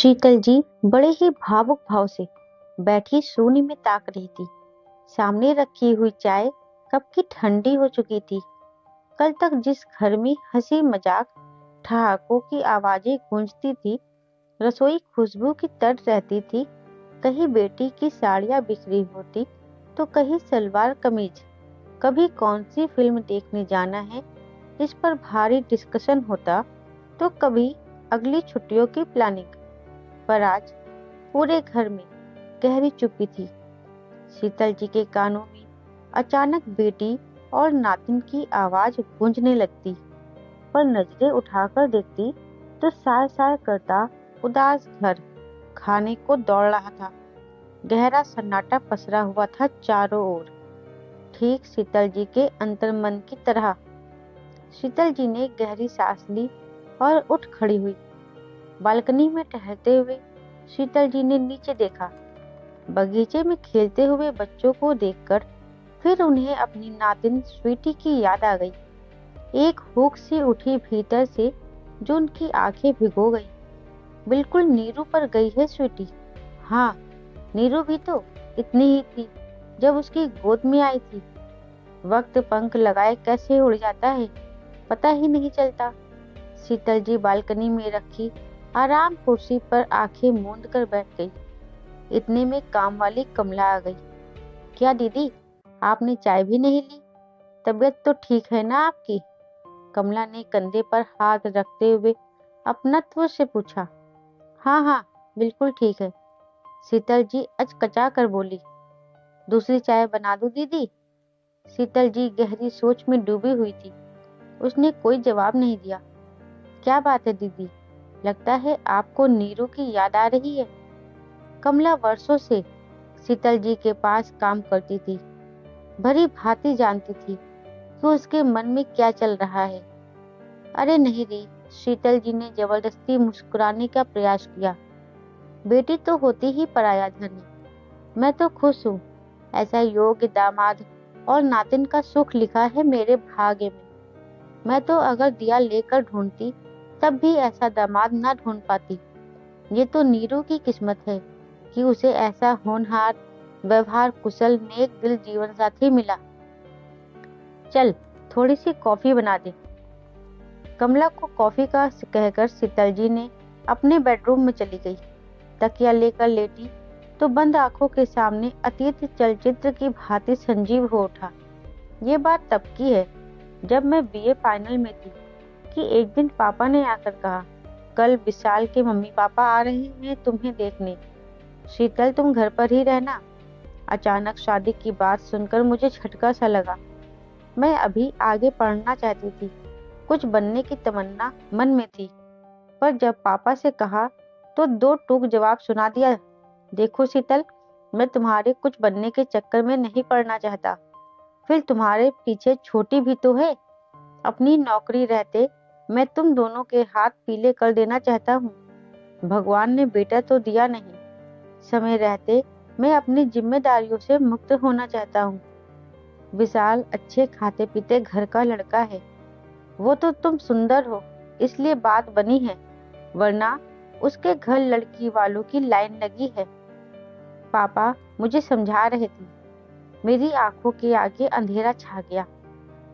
शीतल जी बड़े ही भावुक भाव से बैठी शून्य में ताक रही थी। सामने रखी हुई चाय कब की ठंडी हो चुकी थी। कल तक जिस घर में हंसी मजाक ठहाकों की आवाजें गूंजती थी, रसोई खुशबू की तर रहती थी, कहीं बेटी की साड़ियां बिखरी होती तो कहीं सलवार कमीज, कभी कौन सी फिल्म देखने जाना है इस पर भारी डिस्कशन होता, तो कभी अगली छुट्टियों की प्लानिंग। पर आज पूरे घर में गहरी चुप्पी थी। शीतल जी के कानों में अचानक बेटी और नातिन की आवाज गूंजने लगती, पर नजरें उठाकर देखती तो साय साय करता उदास घर खाने को दौड़ रहा था। गहरा सन्नाटा पसरा हुआ था चारों ओर, ठीक शीतल जी के अंतर्मन की तरह। शीतल जी ने गहरी सांस ली और उठ खड़ी हुई। बालकनी में टहलते हुए शीतल जी ने नीचे देखा। बगीचे में खेलते हुए बच्चों को देखकर फिर उन्हें अपनी नातिन स्वीटी की याद आ गई। एक हुक सी उठी भीतर से जो उनकी आंखें भिगो गई। बिल्कुल नीरू पर गई है स्वीटी। हाँ, नीरू भी तो इतनी ही थी जब उसकी गोद में आई थी। वक्त पंख लगाए कैसे उड़ जाता है, पता ही नहीं चलता। शीतल जी बालकनी में रखी आराम कुर्सी पर आंखें मूंद कर बैठ गई। इतने में काम वाली कमला आ गई। क्या दीदी, आपने चाय भी नहीं ली? तबीयत तो ठीक है ना आपकी? कमला ने कंधे पर हाथ रखते हुए अपनत्व से पूछा। हाँ हाँ, बिल्कुल ठीक है, शीतल जी अचकचा कर बोली। दूसरी चाय बना दूं दीदी? शीतल जी गहरी सोच में डूबी हुई थी। उसने कोई जवाब नहीं दिया। क्या बात है दीदी, लगता है आपको नीरू की याद आ रही है। कमला वर्षों से शीतल जी के पास काम करती थी, भली भांति जानती थी कि उसके मन में क्या चल रहा है। अरे नहीं री, शीतल जी ने जबरदस्ती मुस्कुराने का प्रयास किया। बेटी तो होती ही पराया धन है। मैं तो खुश हूँ, ऐसा योग्य दामाद और नातिन का सुख लिखा है मेरे भाग्य में। मैं तो अगर दिया लेकर ढूंढती तब भी ऐसा दामाद ना ढूंढ पाती। ये तो नीरू की किस्मत है कि उसे ऐसा होनहार, व्यवहार कुशल, नेक दिल जीवन साथी मिला। चल, थोड़ी सी कॉफी बना दे। कमला को कॉफी का कहकर शीतल जी ने अपने बेडरूम में चली गई। तकिया लेकर लेटी तो बंद आंखों के सामने अतीत चलचित्र की भांति संजीव हो उठा। ये बात तब की है जब मैं बीए फाइनल में थी कि एक दिन पापा ने आकर कहा, कल विशाल के मम्मी पापा आ रहे हैं तुम्हें देखने। शीतल, तुम घर पर ही रहना। अचानक शादी की बात सुनकर मुझे झटका सा लगा। मैं अभी आगे पढ़ना चाहती थी, कुछ बनने की तमन्ना मन में थी, पर जब पापा से कहा तो दो टूक जवाब सुना दिया। देखो शीतल, मैं तुम्हारे कुछ बनने के चक्कर में नहीं पड़ना चाहता। फिर तुम्हारे पीछे छोटी भी तो है। अपनी नौकरी रहते मैं तुम दोनों के हाथ पीले कर देना चाहता हूँ। भगवान ने बेटा तो दिया नहीं। समय रहते मैं अपनी जिम्मेदारियों से मुक्त होना चाहता हूँ। विशाल अच्छे खाते पीते घर का लड़का है। वो तो तुम सुंदर हो इसलिए बात बनी है, वरना उसके घर लड़की वालों की लाइन लगी है। पापा मुझे समझा रहे थे। मेरी आंखों के आगे अंधेरा छा गया।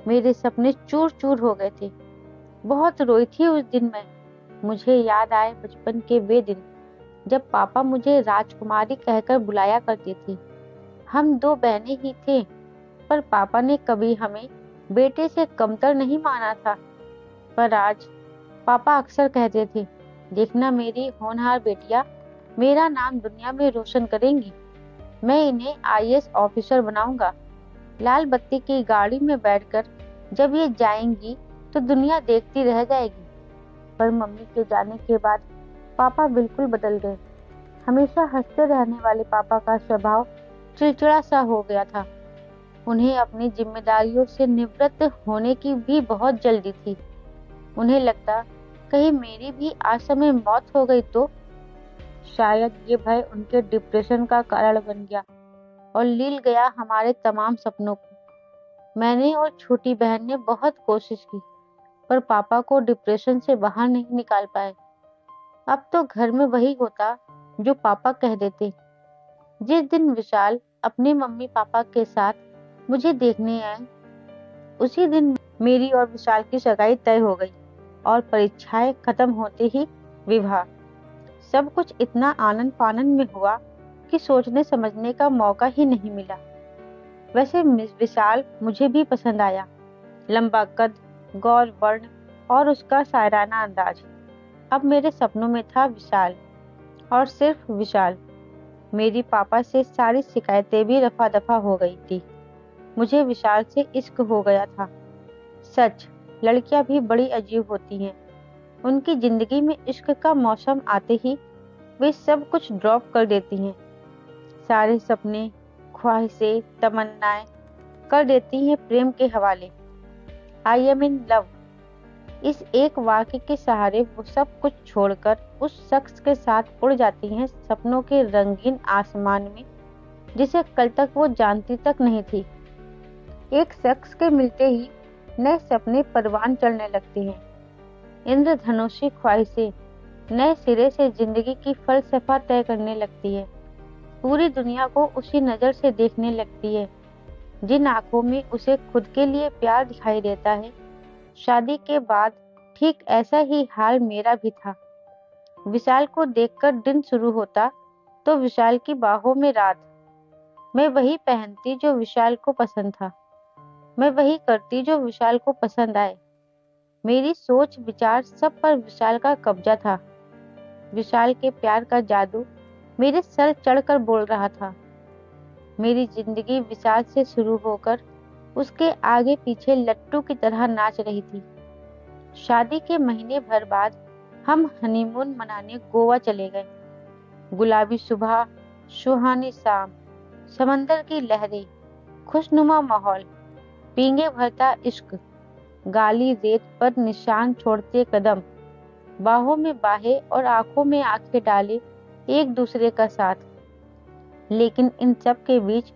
मेरे सपने चूर चूर हो गए थे। बहुत रोई थी उस दिन मैं। मुझे याद आए बचपन के वे दिन जब पापा मुझे राजकुमारी कहकर बुलाया करते थे। हम दो बहनें ही थे, पर पापा ने कभी हमें बेटे से कमतर नहीं माना था। पर आज पापा अक्सर कहते थे, देखना मेरी होनहार बेटियां मेरा नाम दुनिया में रोशन करेंगी। मैं इन्हें आईएएस ऑफिसर बनाऊंगा। लाल बत्ती की गाड़ी में बैठकर जब ये जाएंगी तो दुनिया देखती रह जाएगी। पर मम्मी के जाने के बाद पापा बिल्कुल बदल गए। हमेशा हंसते रहने वाले पापा का स्वभाव चिड़चिड़ा सा हो गया था। उन्हें अपनी जिम्मेदारियों से निवृत्त होने की भी बहुत जल्दी थी। उन्हें लगता, कहीं मेरी भी असमय मौत हो गई तो। शायद ये भय उनके डिप्रेशन का कारण बन गया और लील गया हमारे तमाम सपनों को। मैंने और छोटी बहन ने बहुत कोशिश की, पर पापा को डिप्रेशन से बाहर नहीं निकाल पाए। अब तो घर में वही होता जो पापा कह देते। जिस दिन विशाल अपने मम्मी पापा के साथ मुझे देखने आए, उसी दिन मेरी और विशाल की सगाई तय हो गई और परीक्षाएं खत्म होते ही विवाह। सब कुछ इतना आनंद फानंद में हुआ कि सोचने समझने का मौका ही नहीं मिला। वैसे विशाल मुझे भी पसंद आया। लंबा कद, गौर वर्ण और उसका शायराना अंदाज। अब मेरे सपनों में था विशाल, और सिर्फ विशाल। मेरी पापा से सारी शिकायतें भी रफा दफा हो गई थी। मुझे विशाल से इश्क हो गया था। सच, लड़कियां भी बड़ी अजीब होती हैं। उनकी जिंदगी में इश्क का मौसम आते ही वे सब कुछ ड्रॉप कर देती हैं। सारे सपने, ख्वाहिशें, तमन्नाएं कर देती हैं प्रेम के हवाले। आई एम इन लव, इस एक वाक्य के सहारे वो सब कुछ छोड़कर उस शख्स के साथ उड़ जाती हैं सपनों के रंगीन आसमान में, जिसे कल तक वो जानती तक नहीं थी। एक शख्स के मिलते ही नए सपने परवान चढ़ने लगते हैं। इंद्रधनुषी ख्वाहिशें नए सिरे से जिंदगी की फलसफा तय करने लगती है। पूरी दुनिया को उसी नजर से देखने लगती है जिन आंखों में उसे खुद के लिए प्यार दिखाई देता है। शादी के बाद ठीक ऐसा ही हाल मेरा भी था। विशाल को देखकर दिन शुरू होता तो विशाल की बाहों में रात। मैं वही पहनती जो विशाल को पसंद था। मैं वही करती जो विशाल को पसंद आए। मेरी सोच विचार सब पर विशाल का कब्जा था। विशाल के प्यार का जादू मेरे सर चढ़कर बोल रहा था। मेरी जिंदगी विशाल से शुरू होकर उसके आगे पीछे लट्टू की तरह नाच रही थी। शादी के महीने भर बाद हम हनीमून मनाने गोवा चले गए। गुलाबी सुबह, सुहानी शाम, समंदर की लहरें, खुशनुमा माहौल, पींगे भरता इश्क, गाली रेत पर निशान छोड़ते कदम, बाहों में बाहें और आंखों में आंखें डाले एक दूसरे का साथ। लेकिन इन सब के बीच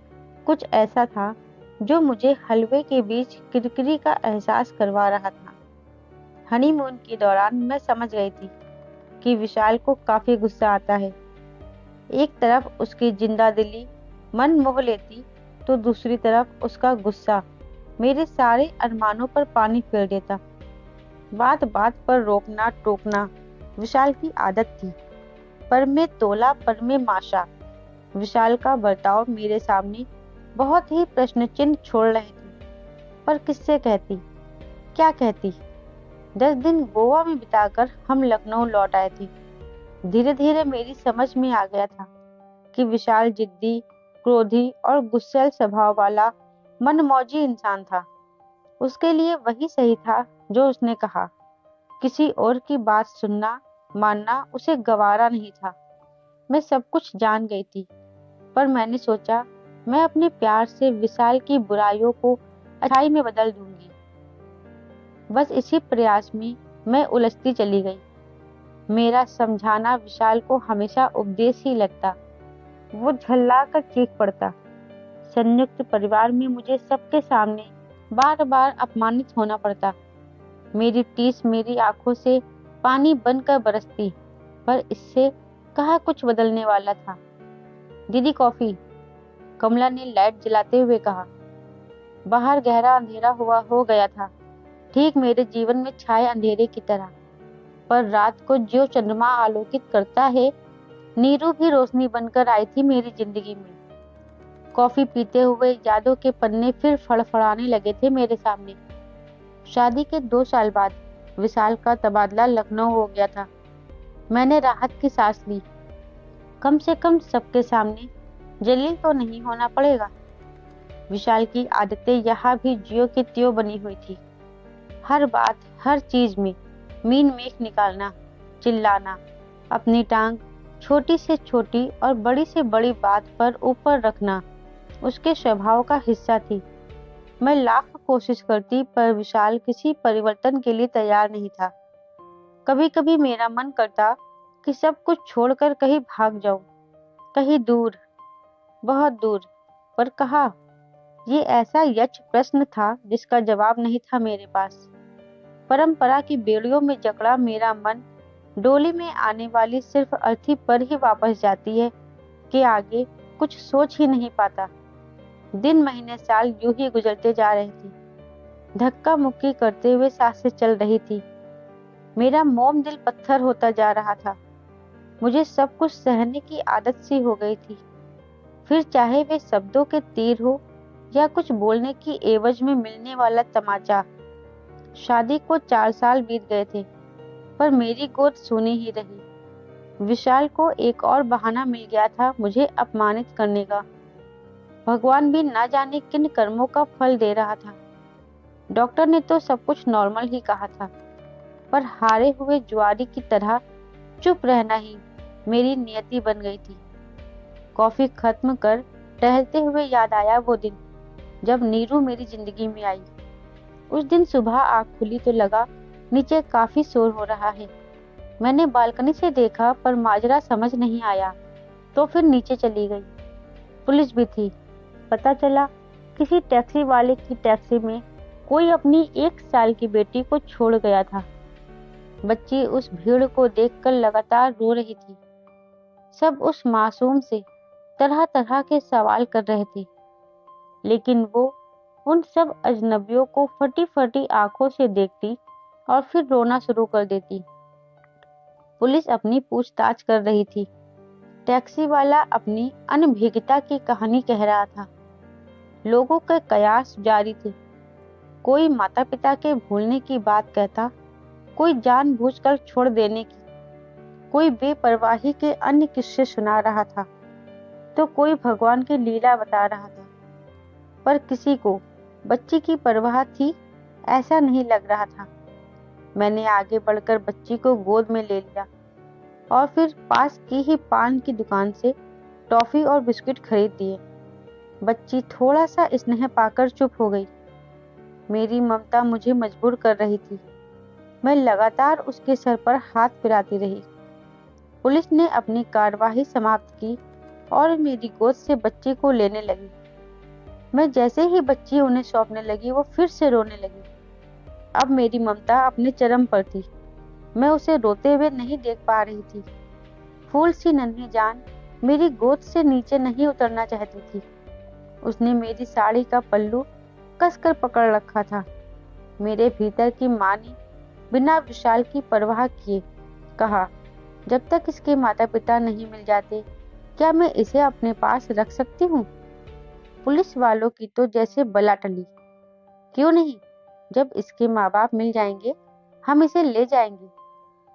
कुछ ऐसा था जो मुझे हलवे के बीच किरकिरी का एहसास करवा रहा था। हनीमून के दौरान मैं समझ गई थी कि विशाल को काफी गुस्सा आता है। एक तरफ उसकी जिंदा दिली मन मोह लेती, तो दूसरी तरफ उसका गुस्सा मेरे सारे अरमानों पर पानी फेर देता। बात बात पर रोकना टोकना विशाल की आदत थी। पर मैं तोला पर मैं माशा। विशाल का बर्ताव मेरे सामने बहुत ही प्रश्न चिन्ह छोड़ रहे थे। पर किससे कहती, क्या कहती? 10 दिन गोवा में बिताकर हम लखनऊ लौट आए थे। धीरे धीरे मेरी समझ में आ गया था कि विशाल जिद्दी, क्रोधी और गुस्सैल स्वभाव वाला मनमौजी इंसान था। उसके लिए वही सही था जो उसने कहा। किसी और की बात सुनना मानना उसे गवारा नहीं था। मैं सब कुछ जान गई थी, पर मैंने सोचा मैं अपने प्यार से विशाल की बुराइयों को अच्छाई में बदल दूंगी। बस इसी प्रयास में मैं उलझती चली गई। मेरा समझाना विशाल को हमेशा उपदेश ही लगता। वो झल्ला कर चीख पड़ता। संयुक्त परिवार में मुझे सबके सामने बार बार अपमानित होना पड़ता। मेरी टीस मेरी आंखों से पानी बनकर बरसती, पर इससे कहाँ कुछ बदलने वाला था। दीदी कॉफी, कमला ने लाइट जलाते हुए कहा। बाहर गहरा अंधेरा हुआ हो गया था, ठीक मेरे जीवन में छाए अंधेरे की तरह। पर रात को जो चंद्रमा आलोकित करता है, नीरू भी रोशनी बनकर आई थी मेरी जिंदगी में। कॉफी पीते हुए यादों के पन्ने फिर फड़फड़ाने लगे थे मेरे सामने। शादी के 2 साल बाद विशाल का तबादला लखनऊ हो गया था। मैंने राहत की सांस ली। कम से कम सबके सामने जलील तो नहीं होना पड़ेगा। विशाल की आदतें यहाँ भी ज्यों की त्यों बनी हुई थी। हर बात, हर चीज में मीन मेख निकालना, चिल्लाना, अपनी टांग छोटी से छोटी और बड़ी से बड़ी बात पर ऊपर रखना उसके स्वभाव का हिस्सा थी। मैं लाख कोशिश करती, पर विशाल किसी परिवर्तन के लिए तैयार नहीं था। कभी कभी मेरा मन करता कि सब कुछ छोड़कर कहीं भाग जाऊं, कहीं दूर, बहुत दूर। पर कहाँ? ये ऐसा यक्ष प्रश्न था जिसका जवाब नहीं था मेरे पास। परंपरा की बेड़ियों में जकड़ा मेरा मन डोली में आने वाली सिर्फ अर्थी पर ही वापस जाती है कि आगे कुछ सोच ही नहीं पाता। दिन महीने साल यूं ही गुजरते जा रहे थे। धक्का मुक्की करते हुए सांसें चल रही थी। मेरा मोम दिल पत्थर होता जा रहा था। मुझे सब कुछ सहने की आदत सी हो गई थी। फिर चाहे वे शब्दों के तीर हो या कुछ बोलने की एवज में मिलने वाला तमाचा। शादी को 4 साल बीत गए थे, पर मेरी गोद सूनी ही रही। विशाल को एक और बहाना मिल गया था मुझे अपमानित करने का। भगवान भी ना जाने किन कर्मों का फल दे रहा था। डॉक्टर ने तो सब कुछ नॉर्मल ही कहा था, पर हारे हुए जुआरी की तरह चुप रहना ही मेरी नियति बन गई थी। कॉफी खत्म कर टहलते हुए याद आया वो दिन जब नीरू मेरी जिंदगी में आई। उस दिन सुबह आँख खुली तो लगा नीचे काफी शोर हो रहा है। मैंने बालकनी से देखा पर माजरा समझ नहीं आया, तो फिर नीचे चली गई। पुलिस भी थी। पता चला किसी टैक्सी वाले की टैक्सी में कोई अपनी 1 साल की बेटी को छोड़ गया था। बच्ची उस भीड़ को देखकर लगातार रो रही थी। सब उस मासूम से तरह तरह के सवाल कर रहे थे, लेकिन वो उन सब अजनबियों को फटी फटी आंखों से देखती और फिर रोना शुरू कर देती। पुलिस अपनी पूछताछ कर रही थी। टैक्सी वाला अपनी अनभिज्ञता की कहानी कह रहा था। लोगों के कयास जारी थे। कोई माता पिता के भूलने की बात कहता, कोई जानबूझकर छोड़ देने की, कोई बेपरवाही के अन्य किस्से सुना रहा था, तो कोई भगवान की लीला बता रहा था। पर किसी को बच्ची की परवाह थी ऐसा नहीं लग रहा था। मैंने आगे बढ़कर बच्ची को गोद में ले लिया और फिर पास की ही पान की दुकान से टॉफी और बिस्किट खरीद दिए। बच्ची थोड़ा सा स्नेह पाकर चुप हो गई। मेरी ममता मुझे मजबूर कर रही थी। मैं लगातार उसके सर पर हाथ फिराती रही। पुलिस ने अपनी कार्यवाही समाप्त की और मेरी गोद से बच्ची को लेने लगी। मैं जैसे ही बच्ची उन्हें सौंपने लगी वो फिर से रोने लगी। अब मेरी ममता अपने चरम पर थी। मैं उसे रोते हुए नहीं देख पा रही थी। फूल सी नन्ही जान मेरी गोद से नीचे नहीं उतरना चाहती थी। उसने मेरी साड़ी का पल्लू कसकर पकड़ रखा था। मेरे भीतर की माँ ने बिना विशाल की परवाह किए कहा, जब तक इसके माता पिता नहीं मिल जाते क्या मैं इसे अपने पास रख सकती हूँ? पुलिस वालों की तो जैसे बला टली। क्यों नहीं, जब इसके माँ बाप मिल जाएंगे हम इसे ले जाएंगे।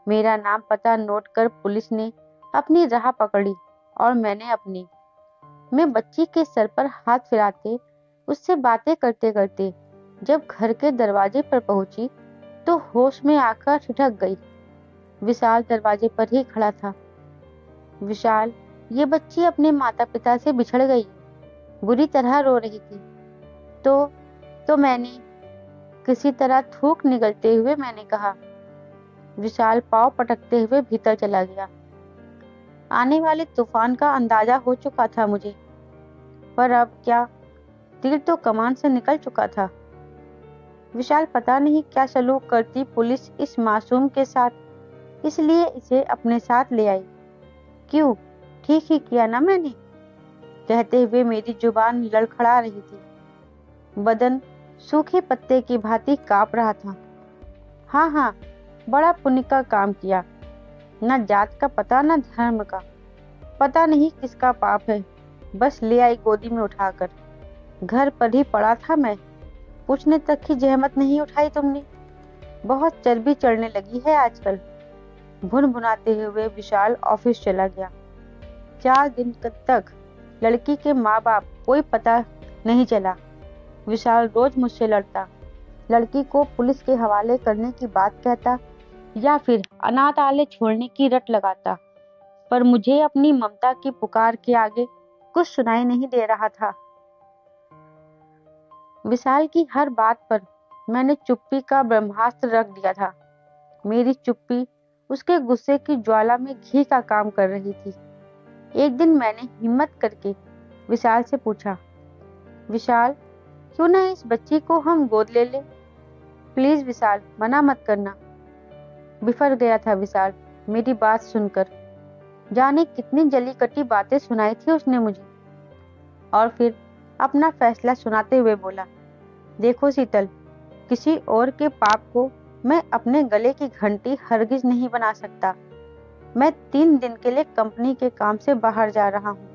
मेरा नाम पता नोट कर पुलिस ने अपनी राह पकड़ी और मैंने अपनी। मैं बच्ची के सर पर हाथ फिराते उससे बातें करते करते जब घर के दरवाजे पर पहुंची तो होश में आकर ठिठक गई। विशाल दरवाजे पर ही खड़ा था। विशाल, ये बच्ची अपने माता पिता से बिछड़ गई, बुरी तरह रो रही थी। तो मैंने किसी तरह थूक निगलते हुए मैंने कहा। विशाल पांव पटकते हुए भीतर चला गया। आने वाले तूफान का अंदाजा हो चुका था मुझे, पर अब क्या, तीर तो कमान से निकल चुका था। विशाल पता नहीं क्या सलूक करती पुलिस इस मासूम के साथ, इसलिए इसे अपने साथ ले आई। क्यों, ठीक ही किया ना मैंने, कहते हुए मेरी जुबान लड़खड़ा रही थी। बदन सूखे पत्ते की भांति कांप रहा था। हाँ, बड़ा पुण्य का काम किया। न जात का पता न धर्म का, पता नहीं किसका पाप है, बस ले आई गोदी में उठाकर। घर पर ही पड़ा था मैं, पूछने तक की जहमत नहीं उठाई तुमने। बहुत चर्बी चढ़ने लगी है आजकल। भुनभुनाते हुए विशाल ऑफिस चला गया। 4 दिन तक लड़की के माँ बाप कोई पता नहीं चला। विशाल रोज मुझसे लड़ता, लड़की को पुलिस के हवाले करने की बात कहता या फिर अनाथालय छोड़ने की रट लगाता, पर मुझे अपनी ममता की पुकार के आगे कुछ सुनाई नहीं दे रहा था। विशाल की हर बात पर मैंने चुप्पी का ब्रह्मास्त्र रख दिया था। मेरी चुप्पी उसके गुस्से की ज्वाला में घी का काम कर रही थी। एक दिन मैंने हिम्मत करके विशाल से पूछा, विशाल, क्यों ना इस बच्ची को हम गोद ले लें? प्लीज विशाल, मना मत करना। बिफर गया था विशाल। मेरी बात सुनकर। जाने कितनी जली कटी बातें सुनाई थी उसने मुझे। और फिर अपना फैसला सुनाते हुए बोला, देखो शीतल, किसी और के पाप को मैं अपने गले की घंटी हरगिज नहीं बना सकता। मैं 3 दिन के लिए कंपनी के काम से बाहर जा रहा हूँ।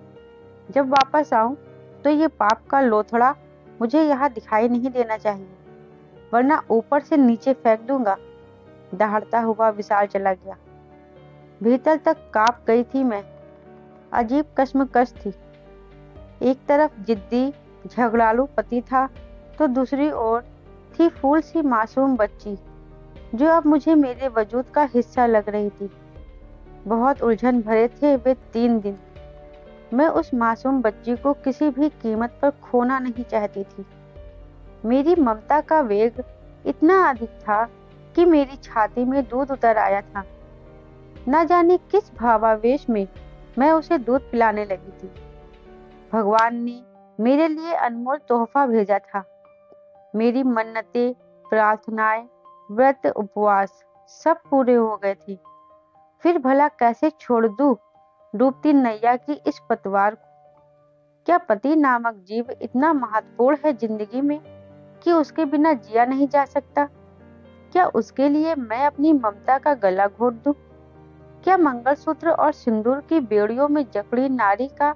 जब वापस आऊं तो ये पाप का लोथड़ा मुझे यहाँ दिखाई नहीं देना चाहिए, वरना ऊपर से नीचे फेंक दूंगा। दहाड़ता हुआ विशाल चला गया। भीतर तक कांप गई थी मैं। अजीब कश्मकश थी। एक तरफ जिद्दी झगड़ालू पति था, तो दूसरी ओर थी फूल सी मासूम बच्ची, जो अब मुझे मेरे वजूद का हिस्सा लग रही थी। बहुत उलझन भरे थे वे 3 दिन। मैं उस मासूम बच्ची को किसी भी कीमत पर खोना नहीं चाहती थी। मेरी ममता का वेग इतना अधिक था कि मेरी छाती में दूध उतर आया था। न जाने किस भावावेश में मैं उसे दूध पिलाने लगी थी। भगवान ने मेरे लिए अनमोल तोहफा भेजा था। मेरी मन्नतें, प्रार्थनाएं, व्रत, उपवास सब पूरे हो गए थे। फिर भला कैसे छोड़ दूं डूबती नैया की इस पतवार को? क्या पति नामक जीव इतना महत्वपूर्ण है जिंदगी में कि उसके बिना जिया नहीं जा सकता? क्या उसके लिए मैं अपनी ममता का गला घोट दूं? क्या मंगलसूत्र और सिंदूर की बेड़ियों में जकड़ी नारी का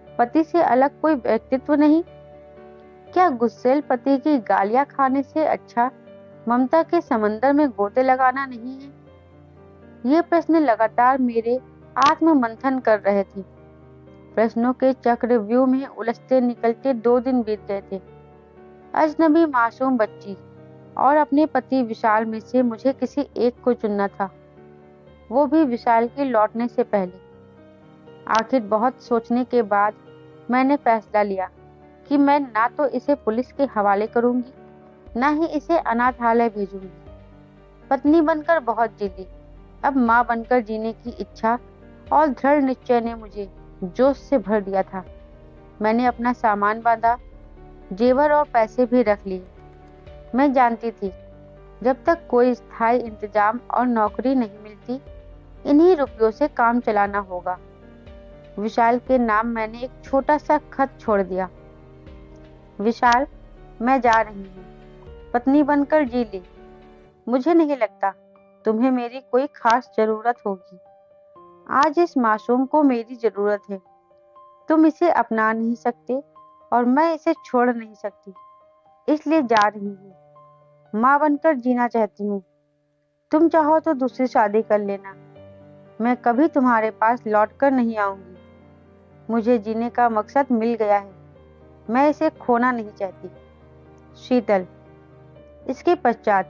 पति से अलग कोई व्यक्तित्व नहीं? क्या गुस्सैल पति की गालियां खाने से अच्छा ममता के समंदर में गोते लगाना नहीं है? ये प्रश्न लगातार मेरे आत्म मंथन कर रहे थे। प्रश्नों के चक्रव्यूह में उलझते निकलते 2 दिन बीत गए थे। अजनबी मासूम बच्ची और अपने पति विशाल में से मुझे किसी एक को चुनना था, वो भी विशाल के लौटने से पहले। आखिर बहुत सोचने के बाद मैंने फैसला लिया कि मैं ना तो इसे पुलिस के हवाले करूंगी, ना ही इसे अनाथालय भेजूंगी। पत्नी बनकर बहुत जी ली, अब माँ बनकर जीने की इच्छा और दृढ़ निश्चय ने मुझे जोश से भर दिया था। मैंने अपना सामान बांधा, जेवर और पैसे भी रख लिए। मैं जानती थी, जब तक कोई स्थायी इंतजाम और नौकरी नहीं मिलती, इन्हीं रुपयों से काम चलाना होगा। विशाल के नाम मैंने एक छोटा सा खत छोड़ दिया। विशाल, मैं जा रही हूँ। पत्नी बनकर जी ली। मुझे नहीं लगता तुम्हें मेरी कोई खास जरूरत होगी। आज इस मासूम को मेरी जरूरत है। तुम इसे अपना नहीं सकते और मैं इसे छोड़ नहीं सकती, इसलिए जा रही हूँ। माँ बनकर जीना चाहती हूँ। तुम चाहो तो दूसरी शादी कर लेना। मैं कभी तुम्हारे पास लौट कर नहीं आऊंगी। मुझे जीने का मकसद मिल गया है। मैं इसे खोना नहीं चाहती। शीतल। इसके पश्चात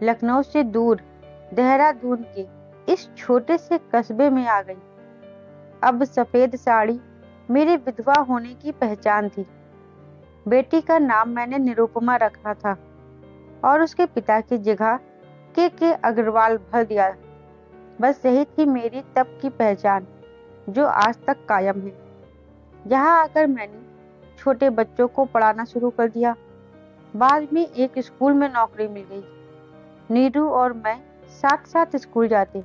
लखनऊ से दूर देहरादून के इस छोटे से कस्बे में आ गई। अब सफेद साड़ी मेरे विधवा होने की पहचान थी। बेटी का नाम मैंने निरुपमा रखा था और उसके पिता की जगह के अग्रवाल भर दिया। बस यही थी मेरी तब की पहचान, जो आज तक कायम है। यहाँ आकर मैंने छोटे बच्चों को पढ़ाना शुरू कर दिया। बाद में एक स्कूल में नौकरी मिल गई। नीरू और मैं साथ साथ स्कूल जाते।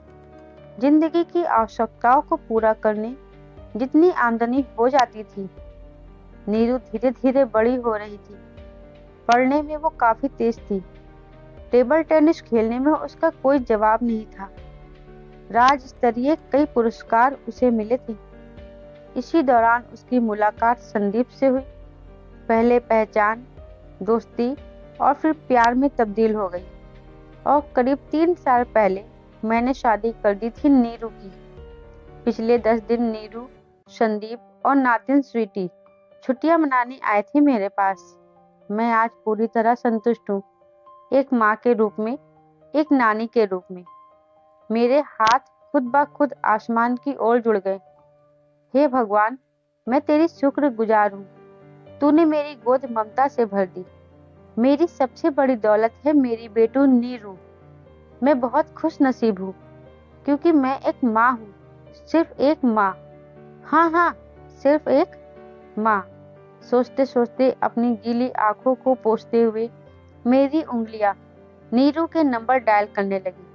जिंदगी की आवश्यकताओं को पूरा करने जितनी आमदनी हो जाती थी। नीरू धीरे धीरे बड़ी हो रही थी। पढ़ने में वो काफी तेज थी। टेबल टेनिस खेलने में उसका कोई जवाब नहीं था। राज्य स्तरीय कई पुरस्कार उसे मिले थे। इसी दौरान उसकी मुलाकात संदीप से हुई। पहले पहचान, दोस्ती और फिर प्यार में तब्दील हो गई। और करीब 3 साल पहले मैंने शादी कर दी थी नीरू की। पिछले 10 दिन नीरू, संदीप और नातिन स्वीटी छुट्टियां मनाने आए थे मेरे पास। मैं आज पूरी तरह संतुष्ट हूँ। एक माँ के रूप में, एक नानी के रूप में। मेरे हाथ खुद ब खुद आसमान की ओर जुड़ गए। हे भगवान, मैं तेरी शुक्रगुजार हूँ। तूने मेरी गोद ममता से भर दी। मेरी सबसे बड़ी दौलत है मेरी बेटू नीरू। मैं बहुत खुश नसीब हूँ, क्योंकि मैं एक माँ हूँ। सिर्फ एक माँ। हाँ हाँ, सिर्फ एक माँ। सोचते सोचते अपनी गीली आंखों को पोंछते हुए मेरी उंगलियां नीरू के नंबर डायल करने लगी।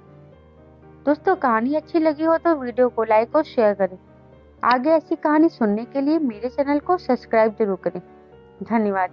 दोस्तों, कहानी अच्छी लगी हो तो वीडियो को लाइक और शेयर करें। आगे ऐसी कहानी सुनने के लिए मेरे चैनल को सब्सक्राइब जरूर करें। धन्यवाद।